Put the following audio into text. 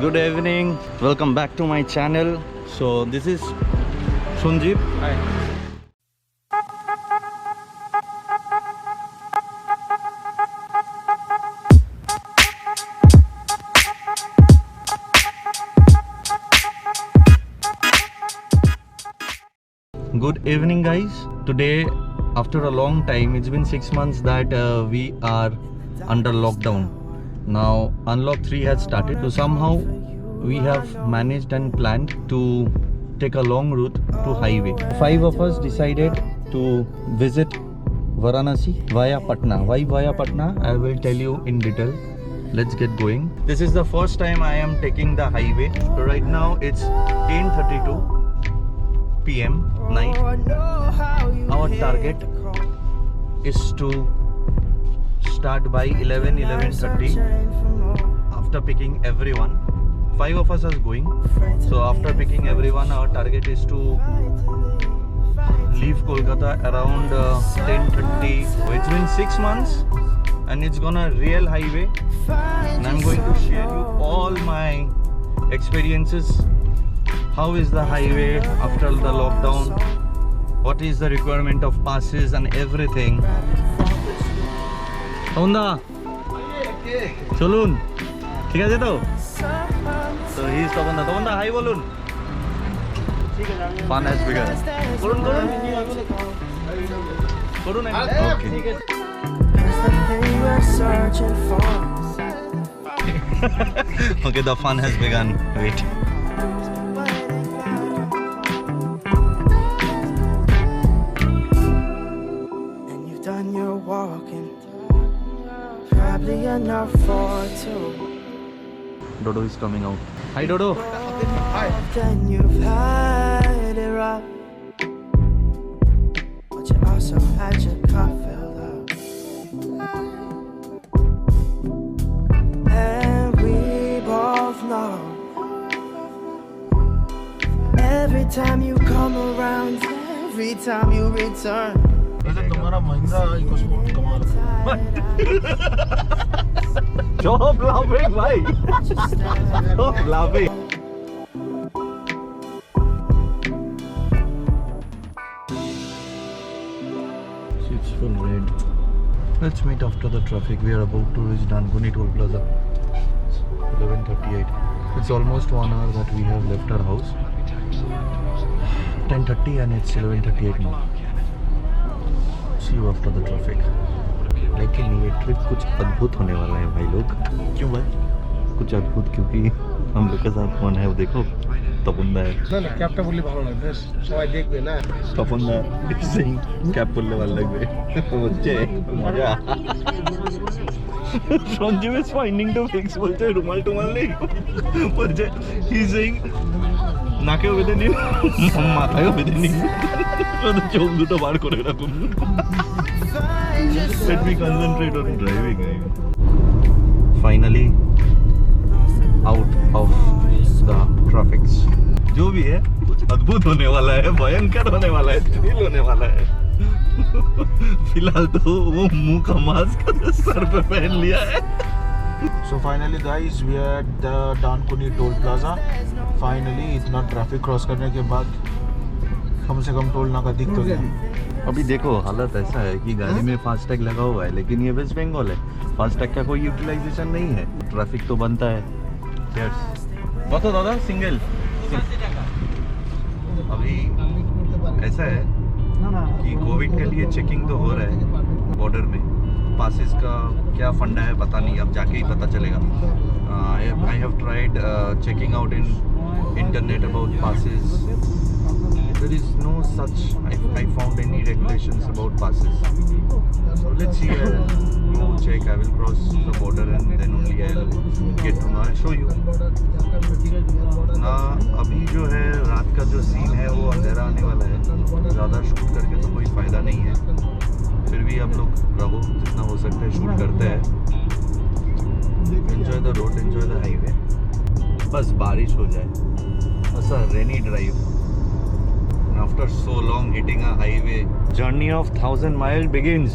Good evening. Welcome back to my channel. So this is Shunjip. Hi. Good evening, guys. Today, after a long time, it's been 6 months that we are under lockdown. Now unlock 3 has started, so somehow we have managed and planned to take a long route to highway. 5 of us decided to visit Varanasi via Patna. Why via Patna? I will tell you in detail. Let's get going. This is the first time I am taking the highway. So right now it's 10:32 PM night. Our target is to start by 11:30 after picking everyone. 5 of us are going, so after picking everyone our target is to leave Kolkata around 10:30. It's been 6 months and it's gonna real highway, and I'm going to share you all my experiences. How is the highway after the lockdown? What is the requirement of passes and everything? Honda, চলুন, ঠিক আছে তো? So he is Tapan da, hi bolun. Fun has begun. করুন okay. Okay, the fun has begun. Wait. Done your walking, probably enough for two. Dodo is coming out. Hi Dodo. Hi. Then you've had it rough, but you also had your cup filled up. And we both know every time you come around, every time you return. तुम्हारा Mahindra EcoSport कमाल है। Stop laughing, bhai. Stop laughing. It's full red. Let's meet after the traffic. We are about to reach Dankuni Toll Plaza. 11:38. It's almost 1 hour that we have left our house. 10:30 and it's 11:38 now. See you after the traffic. लेकिन ये trip कुछ अद्भुत होने वाला है भाई लोग। क्यों भाई? कुछ अद्भुत क्योंकि हम लोग के साथ कौन है वो देखो। तपन है। না ক্যাপটা বললে ভালো লাগবে, সবাই দেখবে না। তপন দা সিং ক্যাপ পরলে ভালো লাগবে বুঝছে মজা। Sanjeev is finding to fix বলছে রুমাল টুমাল নেই বলছে হি সিং নাকেও বেঁধে নিন মাথায়ও বেঁধে নিন শুধু চোখ দুটো বার করে রাখুন। Let me concentrate on driving. Finally out of the traffic. जो भी है कुछ अद्भुत होने वाला है, भयंकर होने वाला है, थ्रिल होने वाला है। फिलहाल तो वो मुंह का मास्क सर पे पहन लिया है। So finally guys, we are at the Dankuni Toll Plaza. Finally इतना ट्रैफिक क्रॉस करने के बाद कम से कम टोल नाका दिख तो गया। अभी देखो हालत ऐसा है कि गाड़ी में फास्टैग लगा हुआ है, लेकिन ये वेस्ट बंगाल है, फास्टैग का कोई यूटिलाइजेशन नहीं है, ट्रैफिक तो बनता है। बताओ दादा सिंगल अभी ऐसा है कि कोविड के लिए चेकिंग तो हो रहा है बॉर्डर में। पासेस का क्या फंडा है पता नहीं, अब जाके ही पता चलेगा। I have tried checking out in internet about passes. There is no such, I found any regulations about passes. So let's see, I will check, I will cross the border and then only I will get to know, I'll show you. ना अभी जो है रात का जो scene है वो अंधेरा आने वाला है, ज़्यादा शूट करके तो कोई फ़ायदा नहीं है, फिर भी हम लोग रहो जितना हो सकता है शूट करते हैं। Enjoy the road, enjoy the highway. बस बारिश हो जाए, बस a rainy drive. After so long hitting a highway, journey of 1000 miles begins.